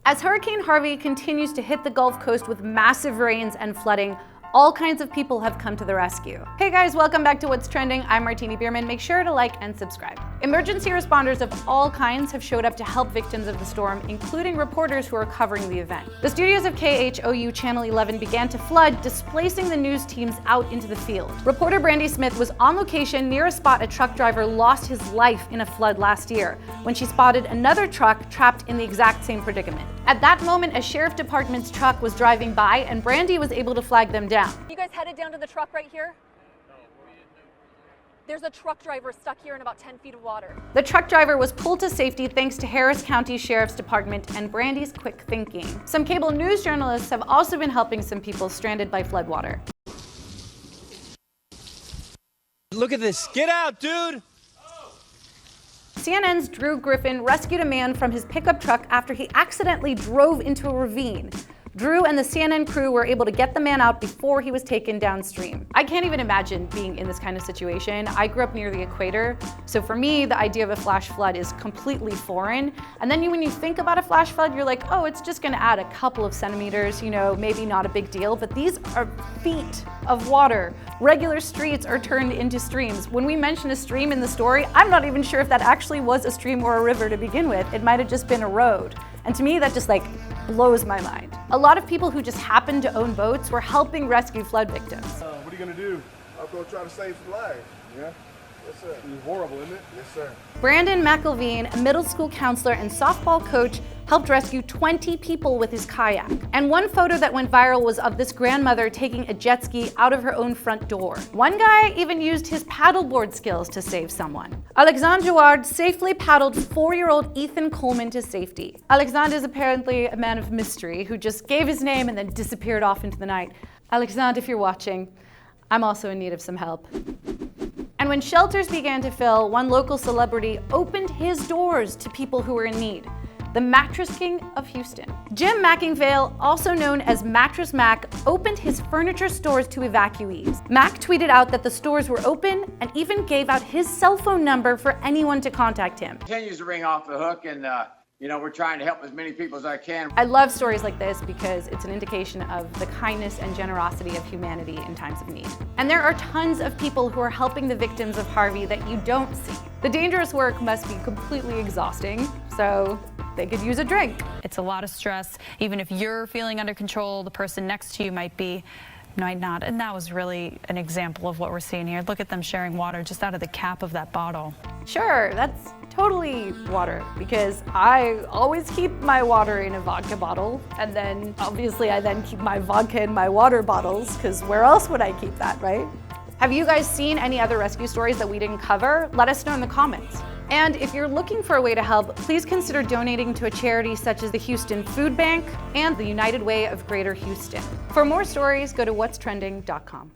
As Hurricane Harvey continues to hit the Gulf Coast with massive rains and flooding, all kinds of people have come to the rescue. Hey guys, welcome back to What's Trending. I'm Martini Bierman. Make sure to like and subscribe. Emergency responders of all kinds have showed up to help victims of the storm, including reporters who are covering the event. The studios of KHOU Channel 11 began to flood, displacing the news teams out into the field. Reporter Brandy Smith was on location near a spot a truck driver lost his life in a flood last year, when she spotted another truck trapped in the exact same predicament. At that moment, a sheriff department's truck was driving by and Brandy was able to flag them down. You guys headed down to the truck right here? No, what are you doing? There's a truck driver stuck here in about 10 feet of water. The truck driver was pulled to safety thanks to Harris County Sheriff's Department and Brandy's quick thinking. Some cable news journalists have also been helping some people stranded by floodwater. Look at this. Get out, dude! CNN's Drew Griffin rescued a man from his pickup truck after he accidentally drove into a ravine. Drew and the CNN crew were able to get the man out before he was taken downstream. I can't even imagine being in this kind of situation. I grew up near the equator, so for me, the idea of a flash flood is completely foreign. And then when you think about a flash flood, you're like, oh, it's just gonna add a couple of centimeters, you know, maybe not a big deal, but these are feet of water. Regular streets are turned into streams. When we mention a stream in the story, I'm not even sure if that actually was a stream or a river to begin with. It might have just been a road. And to me, that just blows my mind. A lot of people who just happen to own boats were helping rescue flood victims. What are you gonna do? I'm gonna try to save some lives. Yeah? Yes, sir. It's horrible, isn't it? Yes, sir. Brandon Mcelveen, a middle school counselor and softball coach, helped rescue 20 people with his kayak. And one photo that went viral was of this grandmother taking a jet ski out of her own front door. One guy even used his paddleboard skills to save someone. Alexandra Ward safely paddled 4-year-old Ethan Coleman to safety. Alexander is apparently a man of mystery who just gave his name and then disappeared off into the night. Alexander, if you're watching, I'm also in need of some help. And when shelters began to fill, one local celebrity opened his doors to people who were in need. The Mattress King of Houston. Jim McIngvale, also known as Mattress Mac, opened his furniture stores to evacuees. Mac tweeted out that the stores were open and even gave out his cell phone number for anyone to contact him. Continues to ring off the hook, and we're trying to help as many people as I can. I love stories like this because it's an indication of the kindness and generosity of humanity in times of need. And there are tons of people who are helping the victims of Harvey that you don't see. The dangerous work must be completely exhausting, so they could use a drink. It's a lot of stress. Even if you're feeling under control, the person next to you might not. And that was really an example of what we're seeing here. Look at them sharing water just out of the cap of that bottle. Sure, that's totally water, because I always keep my water in a vodka bottle, and then obviously I then keep my vodka in my water bottles, because where else would I keep that, right? Have you guys seen any other rescue stories that we didn't cover? Let us know in the comments. And if you're looking for a way to help, please consider donating to a charity such as the Houston Food Bank and the United Way of Greater Houston. For more stories, go to whatstrending.com.